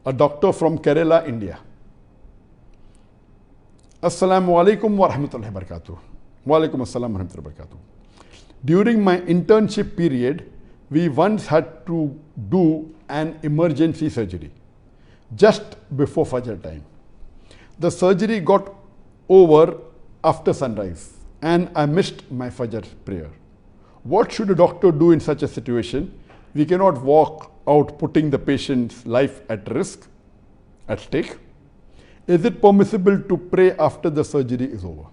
a doctor from Kerala, India. Assalamu alaikum wa rahmatullahi wa barakatuh. Wa alaikum assalam wa rahmatullahi wa barakatuh. During my internship period, we once had to do an emergency surgery just before fajr time. The surgery got over after sunrise and I missed my fajr prayer. What should a doctor do in such a situation? We cannot walk out putting the patient's life at risk, at stake. Is it permissible to pray after the surgery is over?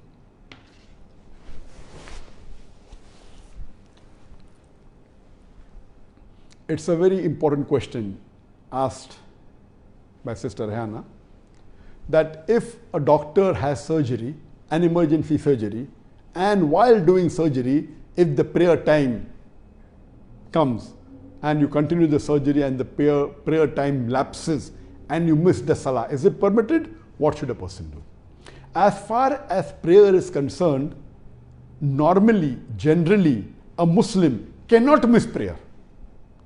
It's a very important question asked by Sister Rehanna, that if a doctor has surgery, an emergency surgery, and while doing surgery, if the prayer time comes and you continue the surgery and the prayer time lapses and you miss the salah, is it permitted? What should a person do? As far as prayer is concerned, normally, generally, a Muslim cannot miss prayer.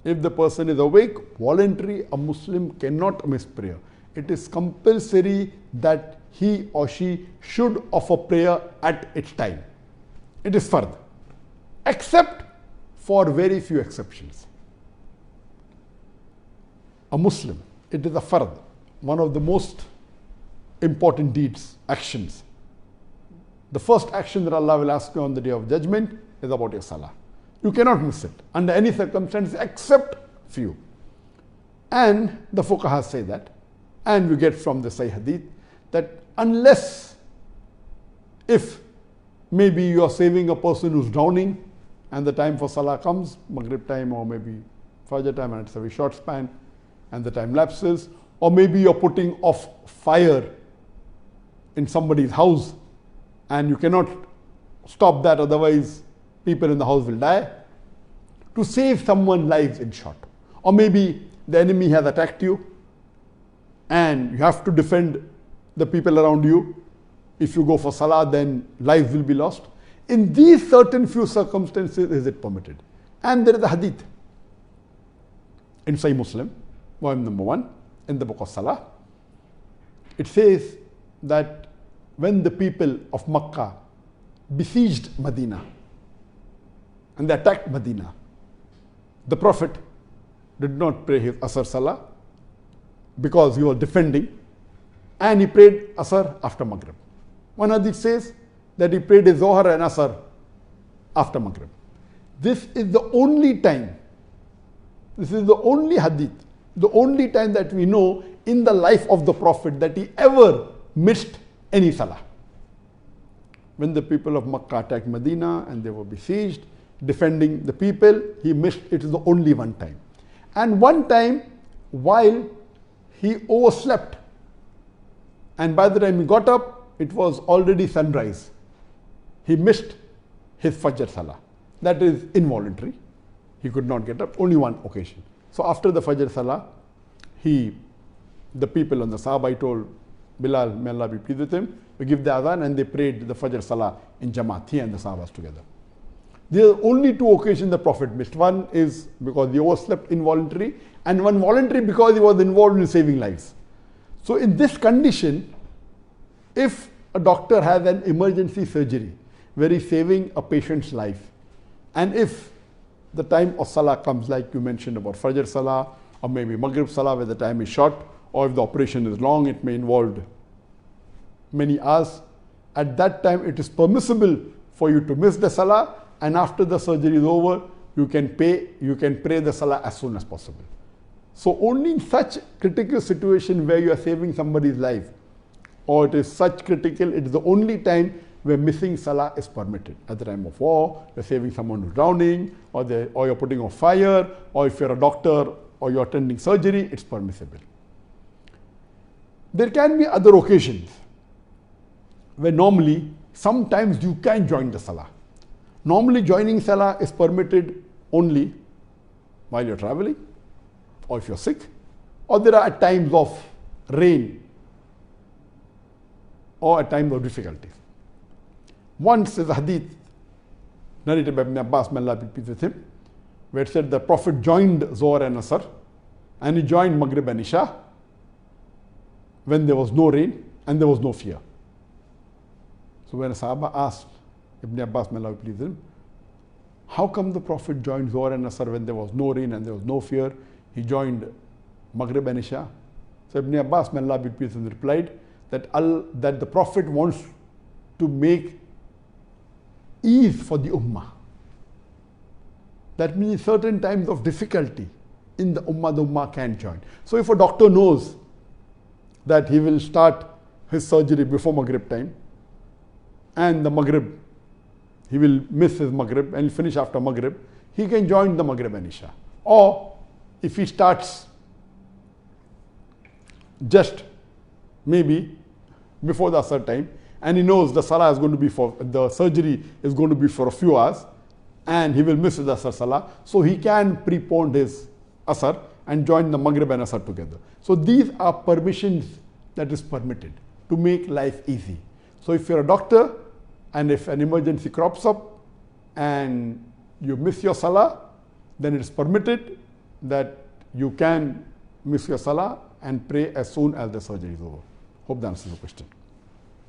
If the person is awake, voluntary, a Muslim cannot miss prayer. It is compulsory that he or she should offer prayer at its time. It is fard, except for very few exceptions. A Muslim, it is a fard, one of the most important deeds, actions. The first action that Allah will ask you on the Day of Judgment is about your salah. You cannot miss it under any circumstances except few. And the fuqaha say that, and we get from the Sahih Hadith, that unless if maybe you are saving a person who's drowning and the time for salah comes, Maghrib time or maybe Fajr time, and it's a very short span and the time lapses, or maybe you're putting off fire in somebody's house and you cannot stop that, otherwise people in the house will die, to save someone's lives in short. Or maybe the enemy has attacked you and you have to defend the people around you. If you go for salah, then lives will be lost. In these certain few circumstances is it permitted. And there is a hadith in Sahih Muslim, volume number 1, in the book of Salah. It says that when the people of Makkah besieged Medina and they attacked Medina, the Prophet did not pray his Asr Salah because he was defending, and he prayed Asr after Maghrib. One hadith says that he prayed his Zohar and Asr after Maghrib. This is the only time, this is the only hadith, the only time that we know in the life of the Prophet that he ever missed any Salah. When the people of Makkah attacked Medina and they were besieged, defending the people, he missed, it is the only one time. And one time, while he overslept, and by the time he got up, it was already sunrise. He missed his Fajr Salah. That is involuntary. He could not get up, only one occasion. So after the Fajr Salah, the people on the Sahaba told Bilal, may Allah be pleased with him, we give the adhan, and they prayed the Fajr Salah in Jamaat, he and the Sahabas together. There are only two occasions the Prophet missed. One is because he overslept involuntary, and one voluntary because he was involved in saving lives. So in this condition, if a doctor has an emergency surgery where he's saving a patient's life, and if the time of Salah comes, like you mentioned about Fajr Salah, or maybe Maghrib Salah where the time is short, or if the operation is long, it may involve many hours. At that time, it is permissible for you to miss the Salah, and after the surgery is over, you can pray the Salah as soon as possible. So only in such critical situation where you are saving somebody's life, or it is such critical, it is the only time where missing Salah is permitted. At the time of war, you're saving someone who's drowning, or you're putting off fire, or if you're a doctor or you're attending surgery, it's permissible. There can be other occasions where normally, sometimes you can join the Salah. Normally joining Salah is permitted only while you're traveling, or if you're sick, or there are at times of rain, or at times of difficulties. Once is a hadith narrated by Ibn Abbas, may Allah be pleased with him, where it said the Prophet joined Zohar and Asr, and he joined Maghrib and Isha, when there was no rain and there was no fear. So when a Sahaba asked Ibn Abbas, may Allah please him, how come the Prophet joined Zuhr and Asr when there was no rain and there was no fear? He joined Maghrib and Isha. So Ibn Abbas, may Allah be pleased with him, replied that the Prophet wants to make ease for the Ummah. That means certain times of difficulty in the Ummah can join. So if a doctor knows that he will start his surgery before Maghrib time, and the Maghrib, he will miss his Maghrib and finish after Maghrib, he can join the Maghrib and Isha. Or if he starts just maybe before the Asr time, and he knows the Salah is going to be the surgery is going to be for a few hours, and he will miss the Asr Salah, so he can prepone his Asr and join the Maghrib and Asr together. So these are permissions that is permitted to make life easy. So if you're a doctor and if an emergency crops up and you miss your Salah, then it is permitted that you can miss your Salah and pray as soon as the surgery is over. Hope that answers the question.